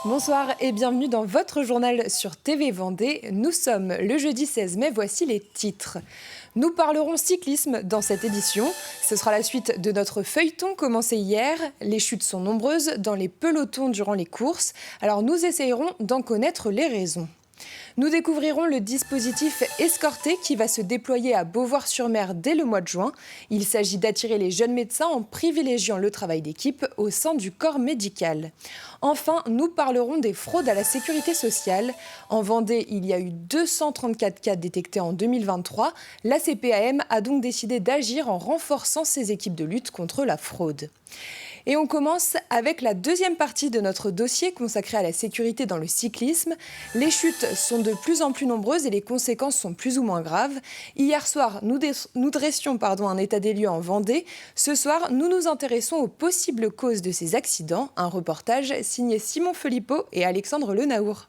Bonsoir et bienvenue dans votre journal sur TV Vendée. Nous sommes le jeudi 16 mai, voici les titres. Nous parlerons cyclisme dans cette édition. Ce sera la suite de notre feuilleton commencé hier. Les chutes sont nombreuses dans les pelotons durant les courses. Alors nous essayerons d'en connaître les raisons. Nous découvrirons le dispositif Escorté qui va se déployer à Beauvoir-sur-Mer dès le mois de juin. Il s'agit d'attirer les jeunes médecins en privilégiant le travail d'équipe au sein du corps médical. Enfin, nous parlerons des fraudes à la sécurité sociale. En Vendée, il y a eu 234 cas détectés en 2023. La CPAM a donc décidé d'agir en renforçant ses équipes de lutte contre la fraude. Et on commence avec la deuxième partie de notre dossier consacré à la sécurité dans le cyclisme. Les chutes sont de plus en plus nombreuses et les conséquences sont plus ou moins graves. Hier soir, nous dressions un état des lieux en Vendée. Ce soir, nous nous intéressons aux possibles causes de ces accidents. Un reportage signé Simon Philippot et Alexandre Lenaour.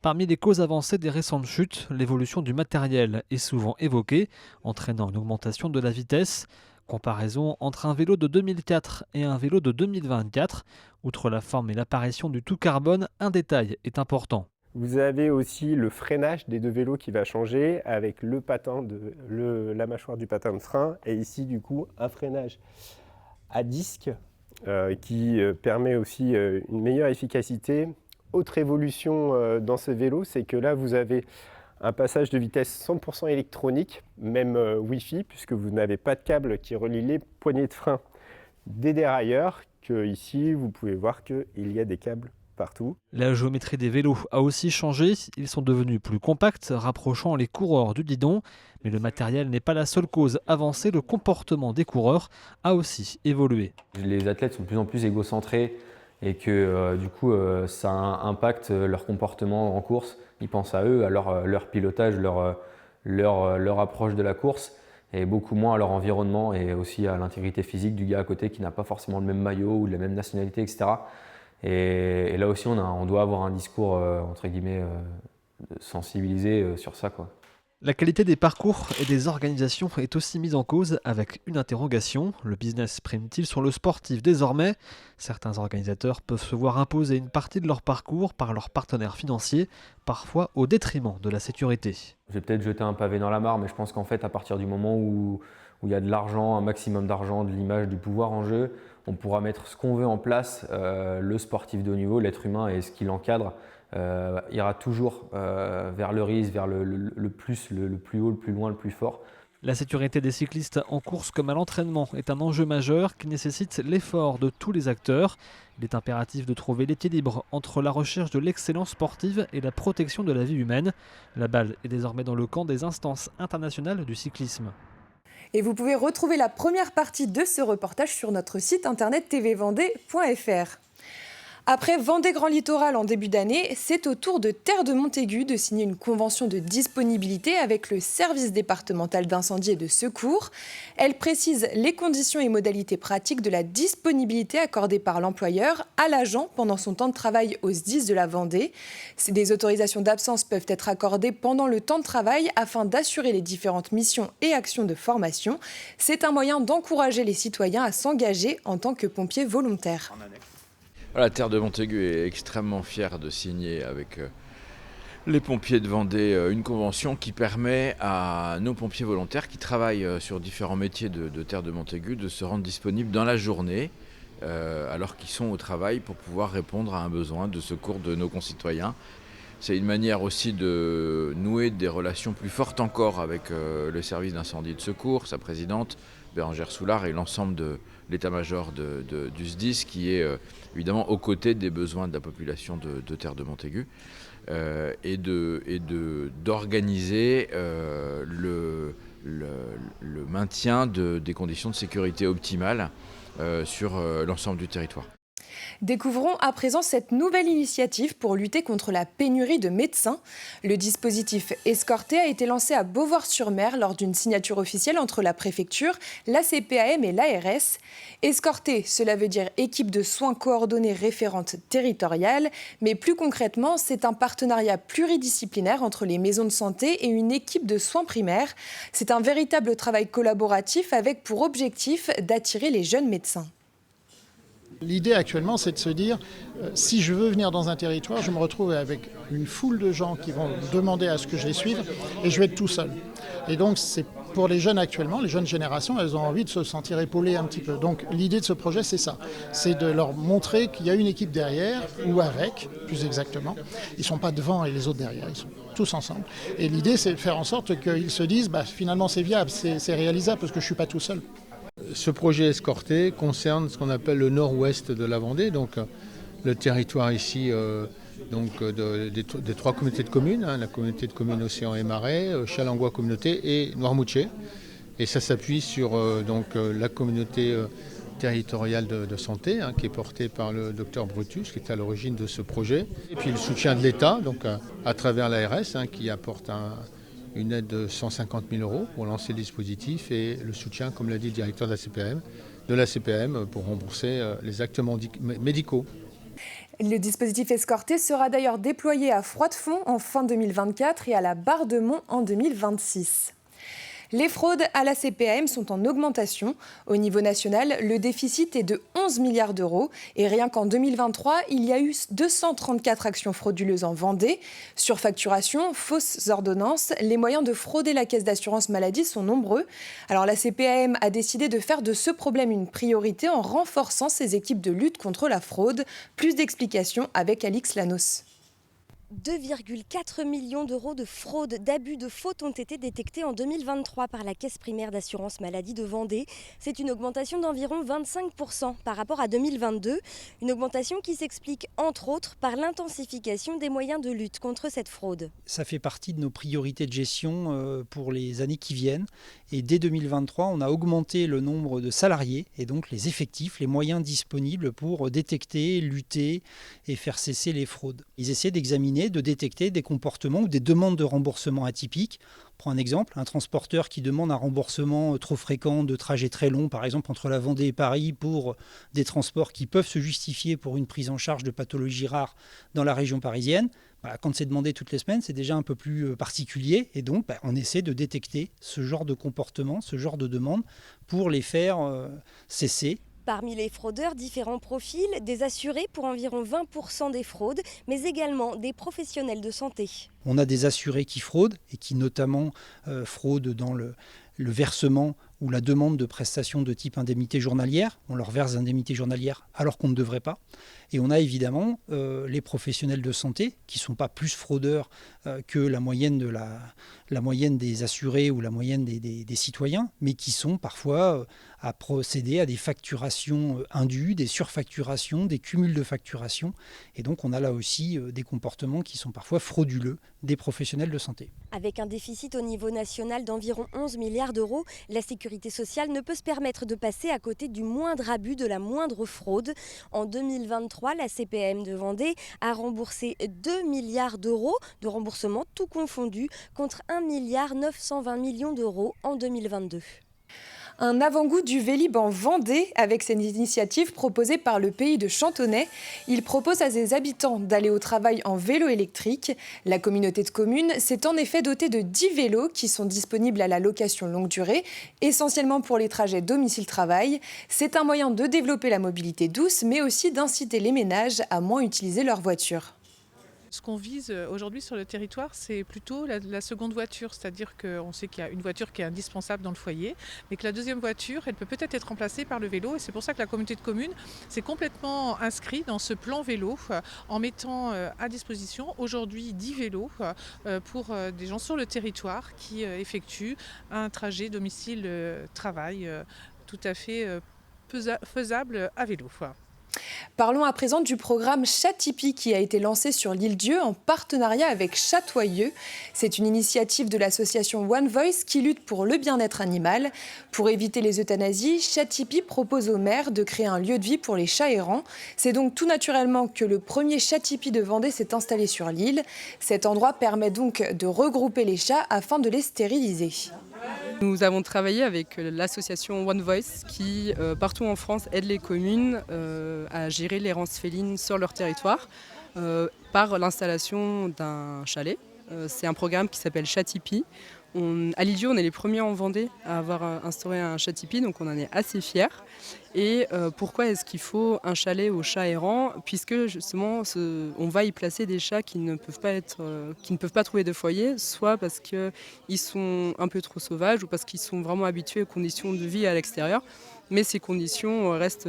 Parmi les causes avancées des récentes chutes, l'évolution du matériel est souvent évoquée, entraînant une augmentation de la vitesse. Comparaison entre un vélo de 2004 et un vélo de 2024. Outre la forme et l'apparition du tout carbone, un détail est important. Vous avez aussi le freinage des deux vélos qui va changer avec la mâchoire du patin de frein et ici du coup un freinage à disque qui permet aussi une meilleure efficacité. Autre évolution dans ce vélo, c'est que là vous avez un passage de vitesse 100% électronique, même Wi-Fi, puisque vous n'avez pas de câble qui relie les poignées de frein des dérailleurs, que ici vous pouvez voir qu'il y a des câbles partout. La géométrie des vélos a aussi changé, ils sont devenus plus compacts, rapprochant les coureurs du guidon. Mais le matériel n'est pas la seule cause avancée, le comportement des coureurs a aussi évolué. Les athlètes sont de plus en plus égocentrés et que ça impacte leur comportement en course. Ils pensent à eux, à leur pilotage, leur approche de la course et beaucoup moins à leur environnement et aussi à l'intégrité physique du gars à côté qui n'a pas forcément le même maillot ou la même nationalité, etc. Et là aussi, on doit avoir un discours entre guillemets sensibilisé sur ça, quoi. La qualité des parcours et des organisations est aussi mise en cause avec une interrogation. Le business prime-t-il sur le sportif désormais ? Certains organisateurs peuvent se voir imposer une partie de leur parcours par leurs partenaires financiers, parfois au détriment de la sécurité. Je vais peut-être jeter un pavé dans la mare, mais je pense qu'en fait, à partir du moment où il y a de l'argent, un maximum d'argent, de l'image, du pouvoir en jeu, on pourra mettre ce qu'on veut en place. Le sportif de haut niveau, l'être humain et ce qui l'encadre, ira toujours vers le risque, vers le plus haut, le plus loin, le plus fort. La sécurité des cyclistes en course comme à l'entraînement est un enjeu majeur qui nécessite l'effort de tous les acteurs. Il est impératif de trouver l'équilibre entre la recherche de l'excellence sportive et la protection de la vie humaine. La balle est désormais dans le camp des instances internationales du cyclisme. Et vous pouvez retrouver la première partie de ce reportage sur notre site internet tvvendée.fr. Après Vendée Grand Littoral en début d'année, c'est au tour de Terre de Montaigu de signer une convention de disponibilité avec le service départemental d'incendie et de secours. Elle précise les conditions et modalités pratiques de la disponibilité accordée par l'employeur à l'agent pendant son temps de travail au SDIS de la Vendée. Des autorisations d'absence peuvent être accordées pendant le temps de travail afin d'assurer les différentes missions et actions de formation. C'est un moyen d'encourager les citoyens à s'engager en tant que pompiers volontaires. La Terre de Montaigu est extrêmement fière de signer avec les pompiers de Vendée une convention qui permet à nos pompiers volontaires qui travaillent sur différents métiers de Terre de Montaigu de se rendre disponibles dans la journée alors qu'ils sont au travail pour pouvoir répondre à un besoin de secours de nos concitoyens. C'est une manière aussi de nouer des relations plus fortes encore avec le service d'incendie et de secours, sa présidente Bérangère Soulard et l'ensemble de l'état-major du SDIS qui est évidemment aux côtés des besoins de la population de Terre de Montaigu et d'organiser le maintien des conditions de sécurité optimales sur l'ensemble du territoire. Découvrons à présent cette nouvelle initiative pour lutter contre la pénurie de médecins. Le dispositif Escorté a été lancé à Beauvoir-sur-Mer lors d'une signature officielle entre la préfecture, la CPAM et l'ARS. Escorté, cela veut dire équipe de soins coordonnée référente territoriale, mais plus concrètement, c'est un partenariat pluridisciplinaire entre les maisons de santé et une équipe de soins primaires. C'est un véritable travail collaboratif avec pour objectif d'attirer les jeunes médecins. L'idée actuellement, c'est de se dire, si je veux venir dans un territoire, je me retrouve avec une foule de gens qui vont demander à ce que je les suive et je vais être tout seul. Et donc, c'est pour les jeunes actuellement, les jeunes générations, elles ont envie de se sentir épaulées un petit peu. Donc, l'idée de ce projet, c'est ça. C'est de leur montrer qu'il y a une équipe derrière, ou avec, plus exactement. Ils ne sont pas devant et les autres derrière, ils sont tous ensemble. Et l'idée, c'est de faire en sorte qu'ils se disent, finalement, c'est viable, c'est réalisable, parce que je ne suis pas tout seul. Ce projet escorté concerne ce qu'on appelle le nord-ouest de la Vendée, donc le territoire ici des 3 communautés de communes, la communauté de communes Océan et Marais, Challengois communauté et Noirmoutier. Et ça s'appuie sur la communauté territoriale de santé qui est portée par le docteur Brutus, qui est à l'origine de ce projet. Et puis le soutien de l'État, donc à travers l'ARS, qui apporte une aide de 150 000 € pour lancer le dispositif et le soutien, comme l'a dit le directeur de la CPM, pour rembourser les actes médicaux. Le dispositif escorté sera d'ailleurs déployé à Froidefond en fin 2024 et à la Barre de Mont en 2026. Les fraudes à la CPAM sont en augmentation. Au niveau national, le déficit est de 11 milliards d'euros. Et rien qu'en 2023, il y a eu 234 actions frauduleuses en Vendée. Surfacturation, fausses ordonnances, les moyens de frauder la caisse d'assurance maladie sont nombreux. Alors la CPAM a décidé de faire de ce problème une priorité en renforçant ses équipes de lutte contre la fraude. Plus d'explications avec Alix Lanos. 2,4 millions d'euros de fraude, d'abus, de fautes ont été détectés en 2023 par la Caisse primaire d'assurance maladie de Vendée. C'est une augmentation d'environ 25% par rapport à 2022. Une augmentation qui s'explique entre autres par l'intensification des moyens de lutte contre cette fraude. Ça fait partie de nos priorités de gestion pour les années qui viennent. Et dès 2023, on a augmenté le nombre de salariés et donc les effectifs, les moyens disponibles pour détecter, lutter et faire cesser les fraudes. Ils essaient d'examiner, de détecter des comportements ou des demandes de remboursement atypiques. On prend un exemple, un transporteur qui demande un remboursement trop fréquent de trajets très longs, par exemple entre la Vendée et Paris, pour des transports qui peuvent se justifier pour une prise en charge de pathologies rares dans la région parisienne. Quand c'est demandé toutes les semaines, c'est déjà un peu plus particulier. Et donc, on essaie de détecter ce genre de comportement, ce genre de demande, pour les faire cesser. Parmi les fraudeurs, différents profils, des assurés pour environ 20% des fraudes, mais également des professionnels de santé. On a des assurés qui fraudent et qui notamment fraudent dans le versement ou la demande de prestations de type indemnité journalière. On leur verse indemnité journalière alors qu'on ne devrait pas. Et on a évidemment les professionnels de santé qui ne sont pas plus fraudeurs que la moyenne des assurés ou la moyenne des citoyens, mais qui sont parfois à procéder à des facturations indues, des surfacturations, des cumuls de facturations. Et donc on a là aussi des comportements qui sont parfois frauduleux des professionnels de santé. Avec un déficit au niveau national d'environ 11 milliards d'euros, la sécurité sociale ne peut se permettre de passer à côté du moindre abus, de la moindre fraude. En 2023, la CPAM de Vendée a remboursé 2 milliards d'euros de remboursement tout confondu contre 1,920 milliard d'euros en 2022. Un avant-goût du Vélib en Vendée avec cette initiative proposée par le pays de Chantonnay. Il propose à ses habitants d'aller au travail en vélo électrique. La communauté de communes s'est en effet dotée de 10 vélos qui sont disponibles à la location longue durée, essentiellement pour les trajets domicile-travail. C'est un moyen de développer la mobilité douce, mais aussi d'inciter les ménages à moins utiliser leur voiture. Ce qu'on vise aujourd'hui sur le territoire, c'est plutôt la seconde voiture, c'est-à-dire qu'on sait qu'il y a une voiture qui est indispensable dans le foyer, mais que la deuxième voiture, elle peut peut-être être remplacée par le vélo, et c'est pour ça que la communauté de communes s'est complètement inscrite dans ce plan vélo en mettant à disposition aujourd'hui 10 vélos pour des gens sur le territoire qui effectuent un trajet domicile-travail tout à fait faisable à vélo. Parlons à présent du programme Chat-Tipeee qui a été lancé sur l'île Dieu en partenariat avec Chatoyeux. C'est une initiative de l'association One Voice qui lutte pour le bien-être animal. Pour éviter les euthanasies, Chat-Tipeee propose aux maires de créer un lieu de vie pour les chats errants. C'est donc tout naturellement que le premier Chat-Tipeee de Vendée s'est installé sur l'île. Cet endroit permet donc de regrouper les chats afin de les stériliser. Nous avons travaillé avec l'association One Voice qui, partout en France, aide les communes à gérer l'errance féline sur leur territoire par l'installation d'un chalet. C'est un programme qui s'appelle Chat-Tipeee À l'Idiot, on est les premiers en Vendée à avoir instauré un chat tipi, donc on en est assez fiers. Et pourquoi est-ce qu'il faut un chalet aux chats errants? Puisque justement, on va y placer des chats qui ne peuvent pas trouver de foyer, soit parce qu'ils sont un peu trop sauvages ou parce qu'ils sont vraiment habitués aux conditions de vie à l'extérieur. Mais ces conditions restent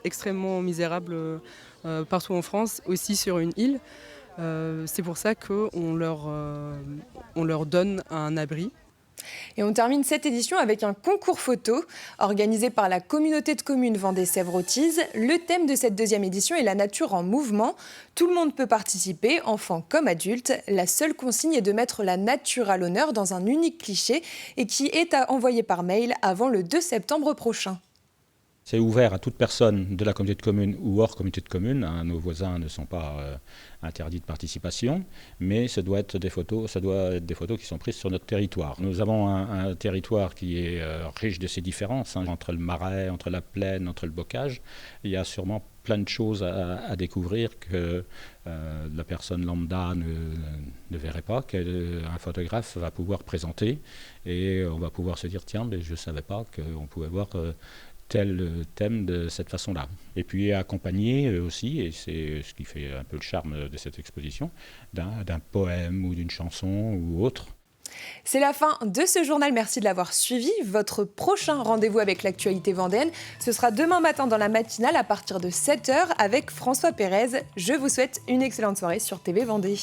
extrêmement misérables partout en France, aussi sur une île. C'est pour ça qu'on leur donne un abri. Et on termine cette édition avec un concours photo organisé par la communauté de communes Vendée-Sèvres-Autise. Le thème de cette deuxième édition est la nature en mouvement. Tout le monde peut participer, enfants comme adultes. La seule consigne est de mettre la nature à l'honneur dans un unique cliché et qui est à envoyer par mail avant le 2 septembre prochain. C'est ouvert à toute personne de la communauté de communes ou hors communauté de communes. Nos voisins ne sont pas interdits de participation, mais ça doit être des photos qui sont prises sur notre territoire. Nous avons un territoire qui est riche de ces différences, entre le marais, entre la plaine, entre le bocage. Il y a sûrement plein de choses à découvrir que la personne lambda ne verrait pas, qu'un photographe va pouvoir présenter, et on va pouvoir se dire tiens, mais je ne savais pas qu'on pouvait voir tel thème de cette façon-là. Et puis accompagné aussi, et c'est ce qui fait un peu le charme de cette exposition, d'un poème ou d'une chanson ou autre. C'est la fin de ce journal, merci de l'avoir suivi. Votre prochain rendez-vous avec l'actualité vendéenne, ce sera demain matin dans la matinale à partir de 7h avec François Pérez. Je vous souhaite une excellente soirée sur TV Vendée.